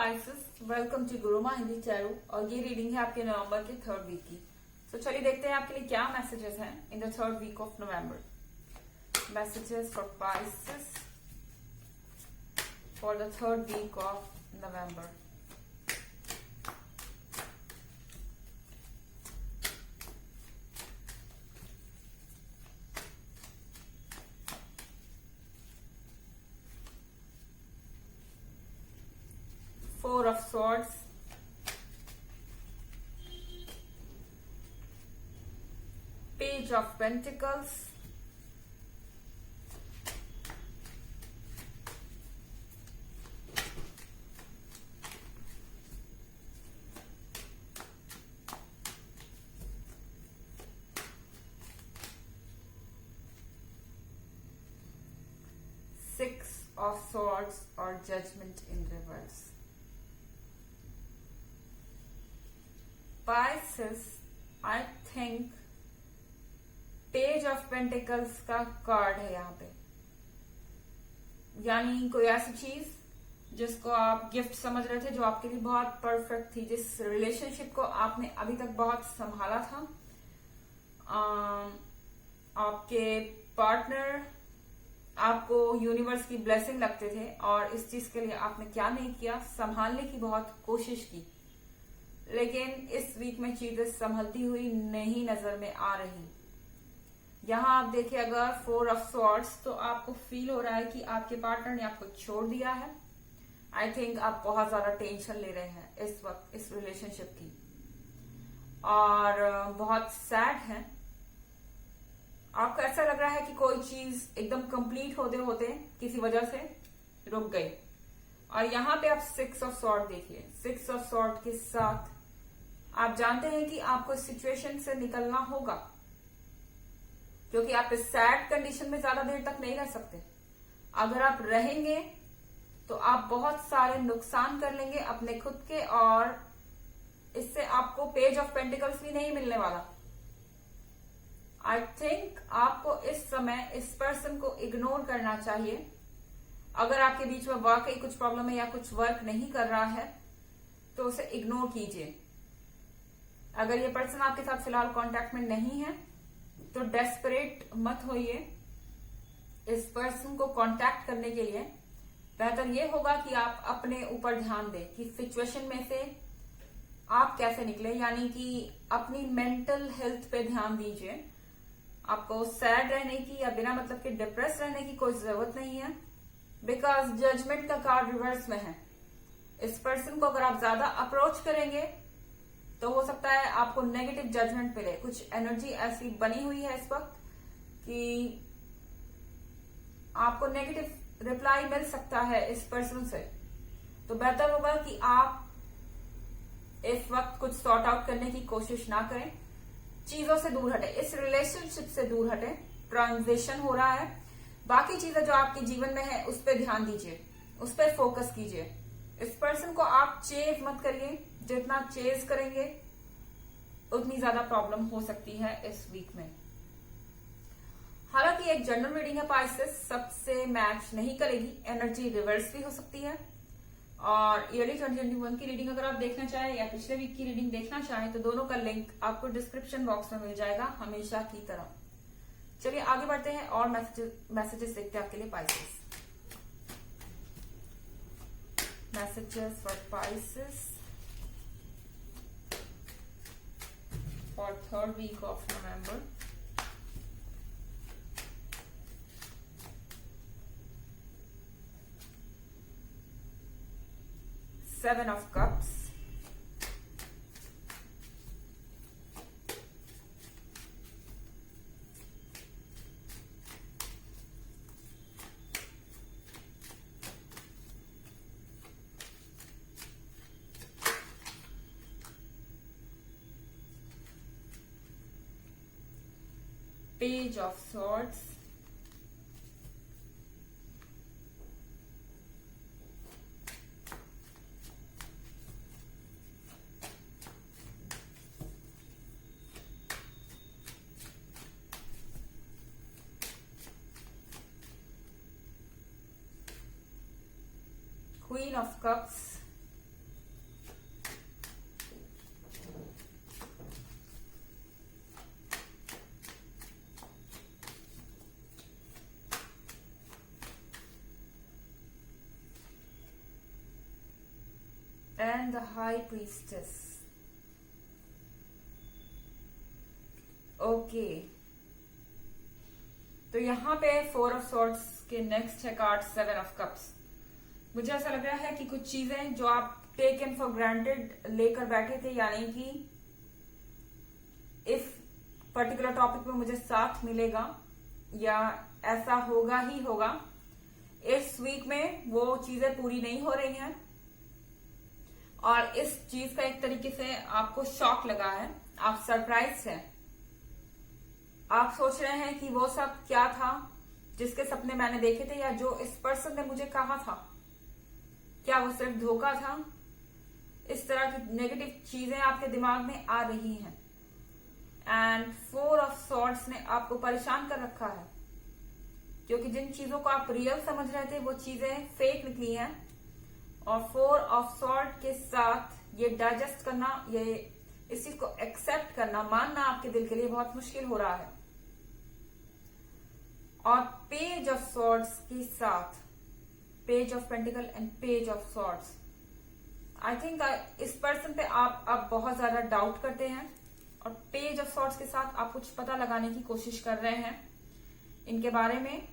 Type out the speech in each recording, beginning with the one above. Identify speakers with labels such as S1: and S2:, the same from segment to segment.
S1: Pisces, welcome to Guruma Hindi tarot. और ये reading है आपके नवंबर के थर्ड वीक की। तो चलिए देखते हैं आपके लिए क्या मैसेजेस हैं in the third week of November. Messages for Pisces for the third week of November. Four of Swords, Page of Pentacles, Six of Swords or Judgment in reverse. Pisces, I think page of pentacles का card है यहाँ पे, यानी कोई ऐसी चीज जिसको आप गिफ्ट समझ रहे थे, जो आपके लिए बहुत परफेक्ट थी, जिस रिलेशनशिप को आपने अभी तक बहुत संभाला था। आपके पार्टनर आपको यूनिवर्स की ब्लेसिंग लगते थे और इस चीज के लिए आपने क्या नहीं किया, संभालने की बहुत कोशिश की, लेकिन इस वीक में चीजें संभलती हुई नहीं नजर में आ रही। यहाँ आप देखिए, अगर फोर ऑफ सॉर्ड्स, तो आपको फील हो रहा है कि आपके पार्टनर ने आपको छोड़ दिया है। आई थिंक आप बहुत ज्यादा टेंशन ले रहे हैं इस वक्त इस रिलेशनशिप की और बहुत सैड हैं। आपको ऐसा लग रहा है कि कोई चीज एकदम कंप्लीट होते होते किसी वजह से रुक गई। और यहाँ पे आप सिक्स ऑफ सॉर्ड देखिए, सिक्स ऑफ सॉर्ड के साथ आप जानते हैं कि आपको इस सिचुएशन से निकलना होगा, क्योंकि आप इस सैड कंडीशन में ज्यादा देर तक नहीं रह सकते। अगर आप रहेंगे तो आप बहुत सारे नुकसान कर लेंगे अपने खुद के, और इससे आपको पेज ऑफ पेंटिकल्स भी नहीं मिलने वाला। आई थिंक आपको इस समय इस पर्सन को इग्नोर करना चाहिए। अगर आपके बीच में वाकई कुछ प्रॉब्लम है या कुछ वर्क नहीं कर रहा है तो उसे इग्नोर कीजिए। अगर ये पर्सन आपके साथ फिलहाल कांटेक्ट में नहीं है तो डेस्परेट मत होइए। इस पर्सन को कांटेक्ट करने के लिए बेहतर ये होगा कि आप अपने ऊपर ध्यान दें कि सिचुएशन में से आप कैसे निकले, यानी कि अपनी मेंटल हेल्थ पे ध्यान दीजिए। आपको सैड रहने की या बिना मतलब के डिप्रेस रहने की कोई जरूरत नहीं है, बिकॉज जजमेंट का कार्ड रिवर्स में है। इस पर्सन को अगर आप ज्यादा अप्रोच करेंगे तो हो सकता है आपको नेगेटिव जजमेंट मिले। कुछ एनर्जी ऐसी बनी हुई है इस वक्त कि आपको नेगेटिव रिप्लाई मिल सकता है इस पर्सन से। तो बेहतर होगा कि आप इस वक्त कुछ सॉर्ट आउट करने की कोशिश ना करें, चीजों से दूर हटे, इस रिलेशनशिप से दूर हटे। ट्रांजिशन हो रहा है, बाकी चीजें जो आपके जीवन में है उस पर ध्यान दीजिए, उस पर फोकस कीजिए। इस पर्सन को आप चेज मत करिए, जितना चेज करेंगे उतनी ज्यादा प्रॉब्लम हो सकती है इस वीक में। हालांकि एक जनरल रीडिंग है पाइसेस, सबसे मैच नहीं करेगी, एनर्जी रिवर्स भी हो सकती है। और ईयरली 2021 की रीडिंग अगर आप देखना चाहें या पिछले वीक की रीडिंग देखना चाहें तो दोनों का लिंक आपको डिस्क्रिप्शन बॉक्स में मिल जाएगा, हमेशा की तरह। चलिए आगे बढ़ते हैं और मैसेजेस देखते हैं आपके लिए Pisces. Messages for Pisces for third week of November. Seven of Cups, Page of Swords, Queen of Cups, and the high priestess. Okay, तो यहाँ पे 4 ऑफ सॉर्ड्स के नेक्स्ट है कार्ड 7 ऑफ कप्स। मुझे ऐसा लग रहा है कि कुछ चीजें जो आप टेकन फॉर ग्रांटेड लेकर बैठे थे, यानी कि इस पर्टिकुलर टॉपिक में मुझे साथ मिलेगा या ऐसा होगा ही होगा, इस वीक में वो चीजें पूरी नहीं हो रही हैं और इस चीज का एक तरीके से आपको शॉक लगा है, आप सरप्राइज हैं। आप सोच रहे हैं कि वो सब क्या था जिसके सपने मैंने देखे थे, या जो इस पर्सन ने मुझे कहा था, क्या वो सिर्फ धोखा था? इस तरह की नेगेटिव चीजें आपके दिमाग में आ रही हैं एंड 4 ऑफ सॉर्ड्स ने आपको परेशान कर रखा है, क्योंकि जिन चीजों को आप रियल समझ रहे थे वो चीजें फेक निकली हैं। और 4 ऑफ सॉर्ड के साथ ये डाइजेस्ट करना, ये इस चीज को एक्सेप्ट करना, मानना आपके दिल के लिए बहुत मुश्किल हो रहा है। और पेज ऑफ सॉर्ड्स के साथ page of pentacle and page of swords, I think इस पर्सन पे आप अब बहुत ज्यादा डाउट करते हैं और पेज ऑफ सॉर्ड्स के साथ आप कुछ पता लगाने की कोशिश कर रहे हैं इनके बारे में।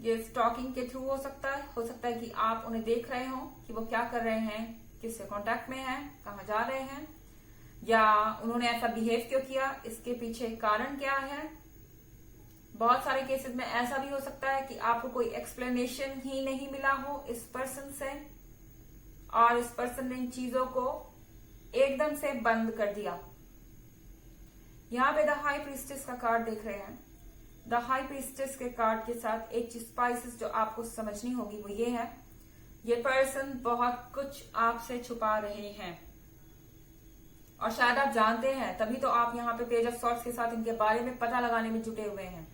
S1: ये स्टॉकिंग के थ्रू हो सकता है कि आप उन्हें देख रहे हो कि वो क्या कर रहे हैं, किससे कांटेक्ट में हैं, कहाँ जा रहे हैं, या उन्होंने ऐसा बिहेव क्यों किया, इसके पीछे कारण क्या है। बहुत सारे केसेस में ऐसा भी हो सकता है कि आपको कोई एक्सप्लेनेशन ही नहीं मिला हो इस पर्सन से और इस पर्सन ने इन चीजों को एकदम से बंद कर दिया। यहाँ पे द हाई प्रीस्टेस का कार्ड देख रहे हैं। द हाई प्रीस्टेस के कार्ड के साथ एक चीज स्पाइसेस जो आपको समझनी होगी वो ये है, ये पर्सन बहुत कुछ आपसे छुपा रहे हैं और शायद आप जानते हैं, तभी तो आप यहाँ पे पेज ऑफ सॉर्ड्स के साथ इनके बारे में पता लगाने में जुटे हुए हैं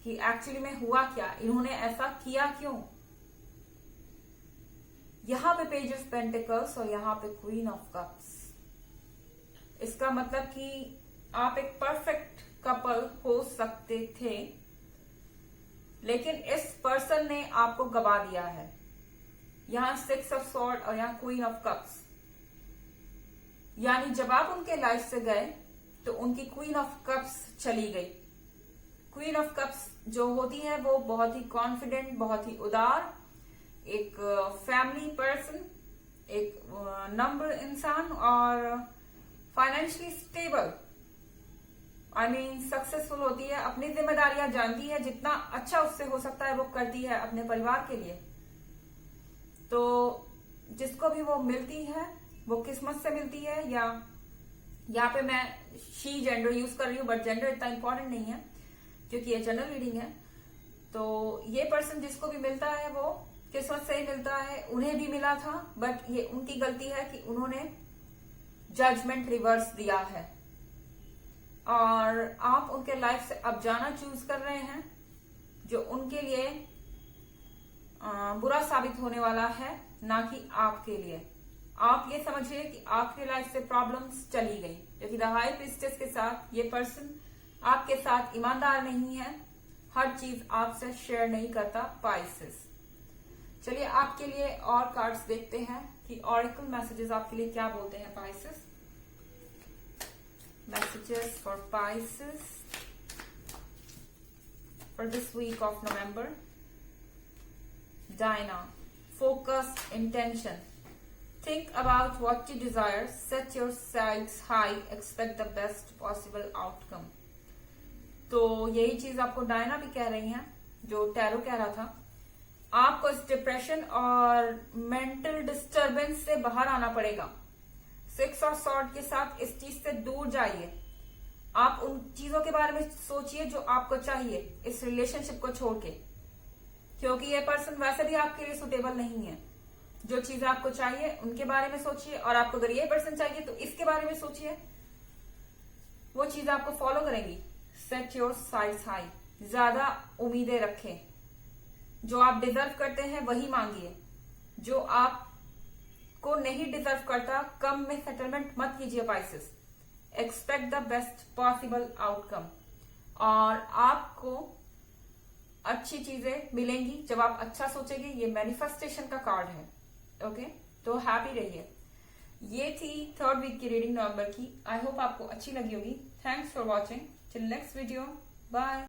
S1: कि एक्चुअली में हुआ क्या, इन्होंने ऐसा किया क्यों। यहाँ पे पेज ऑफ पेंटिकल्स और यहाँ पे क्वीन ऑफ कप्स। इसका मतलब कि आप एक परफेक्ट कपल हो सकते थे, लेकिन इस पर्सन ने आपको गवा दिया है। यहाँ 6 ऑफ सॉर्ड और यहाँ क्वीन ऑफ कप्स, यानी जब आप उनके लाइफ से गए तो उनकी क्वीन ऑफ कप्स चली गई। क्वीन ऑफ कप्स जो होती है वो बहुत ही कॉन्फिडेंट, बहुत ही उदार, एक फैमिली पर्सन, एक नंबर इंसान और financially stable, I mean successful होती है, अपनी जिम्मेदारियां जानती है, जितना अच्छा उससे हो सकता है वो करती है अपने परिवार के लिए। तो जिसको भी वो मिलती है वो किस्मत से मिलती है, या यहाँ पे मैं शी जेंडर यूज कर रही हूँ, बट जेंडर इतना इंपॉर्टेंट नहीं है क्योंकि ये जनरल रीडिंग है। तो ये पर्सन जिसको भी मिलता है वो किस्मत से ही मिलता है, उन्हें भी मिला था, बट ये उनकी गलती है कि उन्होंने जजमेंट रिवर्स दिया है और आप उनके लाइफ से अब जाना चूज कर रहे हैं, जो उनके लिए बुरा साबित होने वाला है, ना कि आपके लिए। आप ये समझिए कि आपके लाइफ से प्रॉब्लम्स चली गई, क्योंकि द हाई प्रीस्टेस के साथ ये पर्सन आपके साथ ईमानदार नहीं है, हर चीज आपसे शेयर नहीं करता। पाइसेस, चलिए आपके लिए और कार्ड्स देखते हैं कि ऑरेकल मैसेजेस आपके लिए क्या बोलते हैं। Pisces, messages for Pisces for this week of November. Diana, focus, intention. Think about what you desire. Set your sights high. Expect the best possible outcome. तो यही चीज आपको डायना भी कह रही हैं, जो टैरो कह रहा था। आपको इस डिप्रेशन और मेंटल डिस्टरबेंस से बाहर आना पड़ेगा। 6 ऑफ सॉर्ड के साथ इस चीज से दूर जाइए। आप उन चीजों के बारे में सोचिए जो आपको चाहिए इस रिलेशनशिप को छोड़ के, क्योंकि ये पर्सन वैसे भी आपके लिए सुटेबल नहीं है। जो चीज आपको चाहिए उनके बारे में सोचिए, और आपको अगर ये पर्सन चाहिए तो इसके बारे में सोचिए, वो चीज आपको फॉलो करेंगी। सेट योर साइड्स हाई, ज्यादा उम्मीदें रखें, जो आप डिजर्व करते हैं वही मांगिए, जो आपको नहीं डिजर्व करता कम में सेटलमेंट मत कीजिए। Pisces, expect the best possible outcome, और आपको अच्छी चीजें मिलेंगी जब आप अच्छा सोचेंगे। ये मैनिफेस्टेशन का कार्ड है, ओके। तो हैप्पी रहिए। ये थी 3rd वीक की रीडिंग नवंबर की। आई होप आपको अच्छी लगी होगी। Thanks for watching. Till next video, bye.